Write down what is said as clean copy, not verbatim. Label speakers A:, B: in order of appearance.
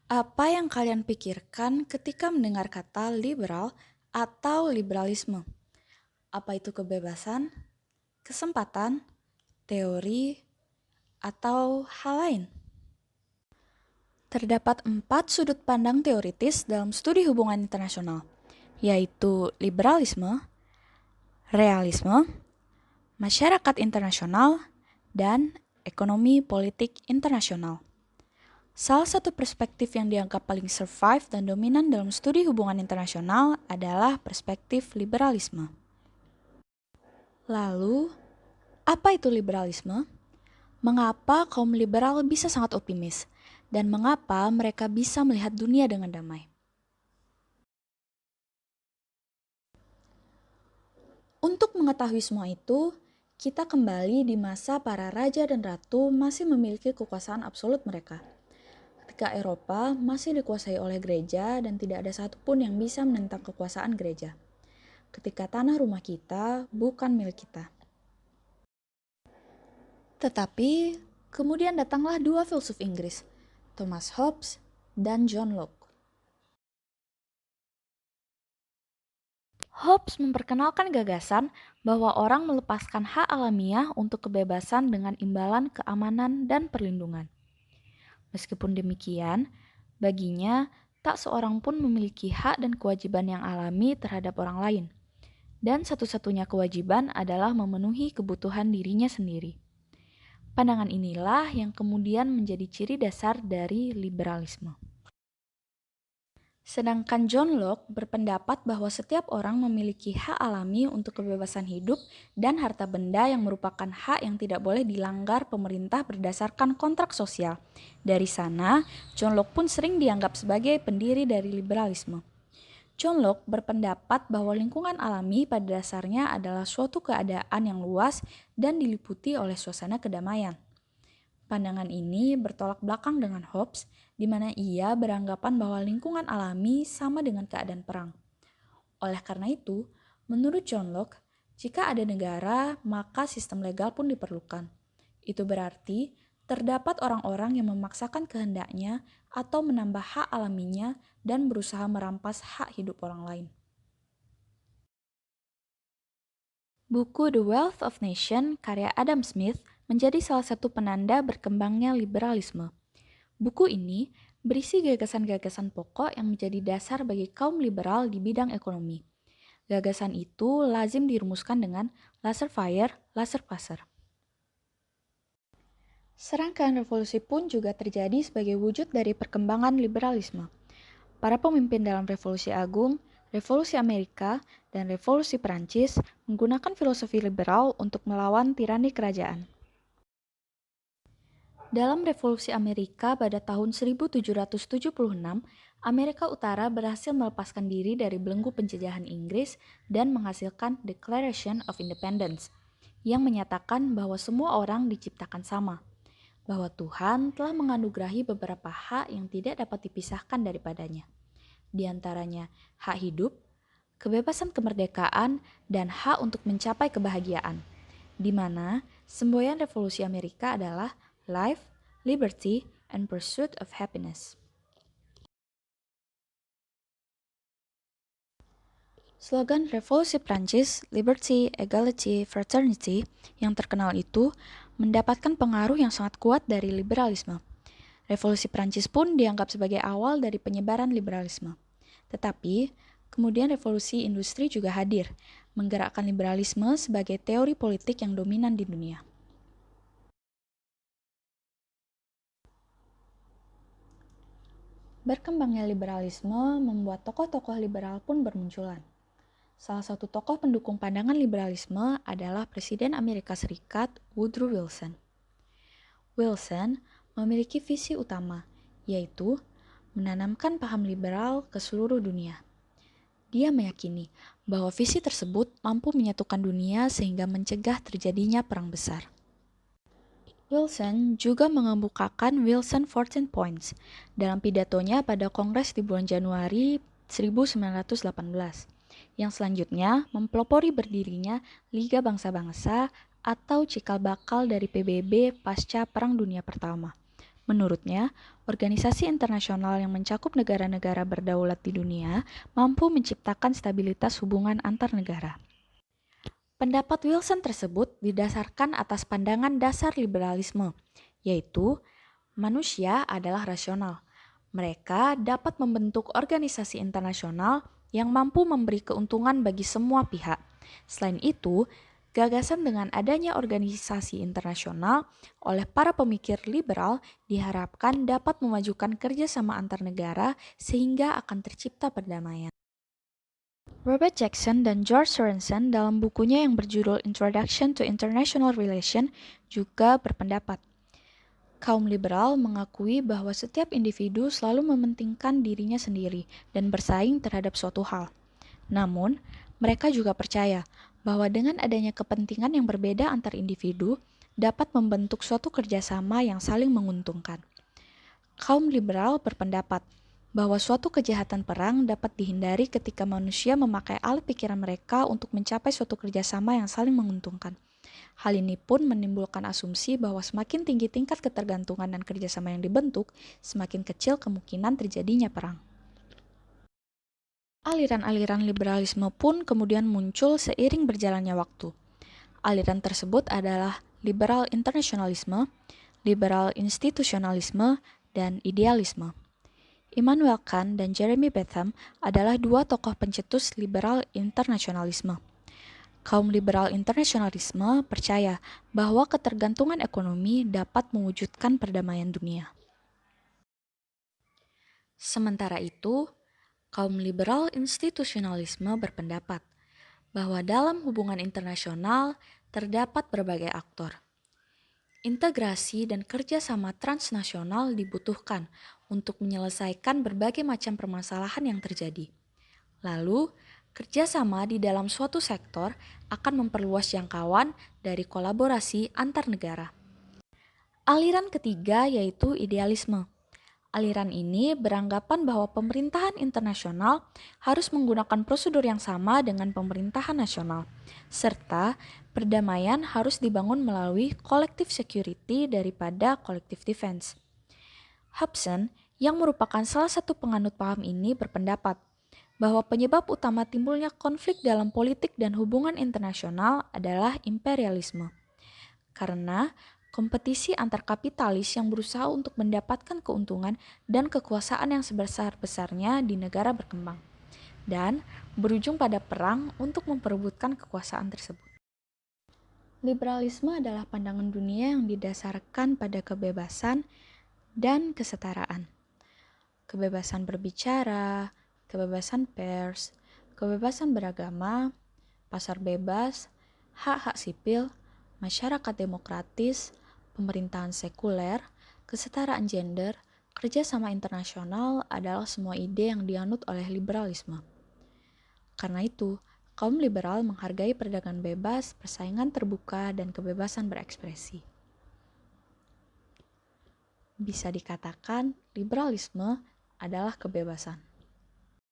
A: Apa yang kalian pikirkan ketika mendengar kata liberal atau liberalisme? Apa itu kebebasan, kesempatan, teori, atau hal lain? Terdapat 4 sudut pandang teoritis dalam studi hubungan internasional, yaitu liberalisme, realisme, masyarakat internasional, dan ekonomi politik internasional. Salah satu perspektif yang dianggap paling survive dan dominan dalam studi hubungan internasional adalah perspektif liberalisme. Lalu, apa itu liberalisme? Mengapa kaum liberal bisa sangat optimis? Dan mengapa mereka bisa melihat dunia dengan damai? Untuk mengetahui semua itu, kita kembali di masa para raja dan ratu masih memiliki kekuasaan absolut mereka. Ketika Eropa masih dikuasai oleh gereja dan tidak ada satupun yang bisa menentang kekuasaan gereja. Ketika tanah rumah kita bukan milik kita. Tetapi, kemudian datanglah dua filsuf Inggris, Thomas Hobbes dan John Locke. Hobbes memperkenalkan gagasan bahwa orang melepaskan hak alamiah untuk kebebasan dengan imbalan keamanan dan perlindungan. Meskipun demikian, baginya tak seorang pun memiliki hak dan kewajiban yang alami terhadap orang lain. Dan satu-satunya kewajiban adalah memenuhi kebutuhan dirinya sendiri. Pandangan inilah yang kemudian menjadi ciri dasar dari liberalisme. Sedangkan John Locke berpendapat bahwa setiap orang memiliki hak alami untuk kebebasan hidup dan harta benda yang merupakan hak yang tidak boleh dilanggar pemerintah berdasarkan kontrak sosial. Dari sana, John Locke pun sering dianggap sebagai pendiri dari liberalisme. John Locke berpendapat bahwa lingkungan alami pada dasarnya adalah suatu keadaan yang luas dan diliputi oleh suasana kedamaian. Pandangan ini bertolak belakang dengan Hobbes, di mana ia beranggapan bahwa lingkungan alami sama dengan keadaan perang. Oleh karena itu, menurut John Locke, jika ada negara, maka sistem legal pun diperlukan. Itu berarti terdapat orang-orang yang memaksakan kehendaknya atau menambah hak alaminya dan berusaha merampas hak hidup orang lain. Buku The Wealth of Nations karya Adam Smith menjadi salah satu penanda berkembangnya liberalisme. Buku ini berisi gagasan-gagasan pokok yang menjadi dasar bagi kaum liberal di bidang ekonomi. Gagasan itu lazim dirumuskan dengan laissez-faire, laissez-passer. Serangkaian revolusi pun juga terjadi sebagai wujud dari perkembangan liberalisme. Para pemimpin dalam Revolusi Agung, Revolusi Amerika, dan Revolusi Perancis menggunakan filosofi liberal untuk melawan tirani kerajaan. Dalam Revolusi Amerika pada tahun 1776, Amerika Utara berhasil melepaskan diri dari belenggu penjajahan Inggris dan menghasilkan Declaration of Independence, yang menyatakan bahwa semua orang diciptakan sama, bahwa Tuhan telah menganugerahi beberapa hak yang tidak dapat dipisahkan daripadanya, di antaranya hak hidup, kebebasan kemerdekaan, dan hak untuk mencapai kebahagiaan, di mana semboyan Revolusi Amerika adalah life, liberty, and pursuit of happiness. Slogan Revolusi Prancis, Liberty, Equality, Fraternity, yang terkenal itu mendapatkan pengaruh yang sangat kuat dari liberalisme. Revolusi Prancis pun dianggap sebagai awal dari penyebaran liberalisme. Tetapi, kemudian revolusi industri juga hadir, menggerakkan liberalisme sebagai teori politik yang dominan di dunia. Berkembangnya liberalisme membuat tokoh-tokoh liberal pun bermunculan. Salah satu tokoh pendukung pandangan liberalisme adalah Presiden Amerika Serikat Woodrow Wilson. Wilson memiliki visi utama, yaitu menanamkan paham liberal ke seluruh dunia. Dia meyakini bahwa visi tersebut mampu menyatukan dunia sehingga mencegah terjadinya perang besar. Wilson juga mengemukakan Wilson 14 Points dalam pidatonya pada Kongres di bulan Januari 1918, yang selanjutnya mempelopori berdirinya Liga Bangsa-Bangsa atau cikal bakal dari PBB pasca Perang Dunia Pertama Menurutnya, organisasi internasional yang mencakup negara-negara berdaulat di dunia mampu menciptakan stabilitas hubungan antar negara. Pendapat Wilson tersebut didasarkan atas pandangan dasar liberalisme, yaitu manusia adalah rasional. Mereka dapat membentuk organisasi internasional yang mampu memberi keuntungan bagi semua pihak. Selain itu, gagasan dengan adanya organisasi internasional oleh para pemikir liberal diharapkan dapat memajukan kerjasama antar negara sehingga akan tercipta perdamaian. Robert Jackson dan George Sorensen dalam bukunya yang berjudul Introduction to International Relations juga berpendapat, kaum liberal mengakui bahwa setiap individu selalu mementingkan dirinya sendiri dan bersaing terhadap suatu hal. Namun, mereka juga percaya bahwa dengan adanya kepentingan yang berbeda antar individu dapat membentuk suatu kerjasama yang saling menguntungkan. Kaum liberal berpendapat bahwa suatu kejahatan perang dapat dihindari ketika manusia memakai alat pikiran mereka untuk mencapai suatu kerjasama yang saling menguntungkan. Hal ini pun menimbulkan asumsi bahwa semakin tinggi tingkat ketergantungan dan kerjasama yang dibentuk, semakin kecil kemungkinan terjadinya perang. Aliran-aliran liberalisme pun kemudian muncul seiring berjalannya waktu. Aliran tersebut adalah liberal internasionalisme, liberal institusionalisme, dan idealisme. Immanuel Kant dan Jeremy Bentham adalah dua tokoh pencetus liberal internasionalisme. Kaum liberal internasionalisme percaya bahwa ketergantungan ekonomi dapat mewujudkan perdamaian dunia. Sementara itu, kaum liberal institusionalisme berpendapat bahwa dalam hubungan internasional terdapat berbagai aktor. Integrasi dan kerjasama transnasional dibutuhkan untuk menyelesaikan berbagai macam permasalahan yang terjadi. Lalu, kerjasama di dalam suatu sektor akan memperluas jangkauan dari kolaborasi antar negara. Aliran ketiga yaitu idealisme. Aliran ini beranggapan bahwa pemerintahan internasional harus menggunakan prosedur yang sama dengan pemerintahan nasional, serta perdamaian harus dibangun melalui collective security daripada collective defense. Hobson, yang merupakan salah satu penganut paham ini, berpendapat bahwa penyebab utama timbulnya konflik dalam politik dan hubungan internasional adalah imperialisme. Karena kompetisi antar kapitalis yang berusaha untuk mendapatkan keuntungan dan kekuasaan yang sebesar-besarnya di negara berkembang, dan berujung pada perang untuk memperebutkan kekuasaan tersebut. Liberalisme adalah pandangan dunia yang didasarkan pada kebebasan dan kesetaraan. Kebebasan berbicara, kebebasan pers, kebebasan beragama, pasar bebas, hak-hak sipil, masyarakat demokratis, pemerintahan sekuler, kesetaraan gender, kerjasama internasional adalah semua ide yang dianut oleh liberalisme. Karena itu, kaum liberal menghargai perdagangan bebas, persaingan terbuka, dan kebebasan berekspresi. Bisa dikatakan liberalisme adalah kebebasan.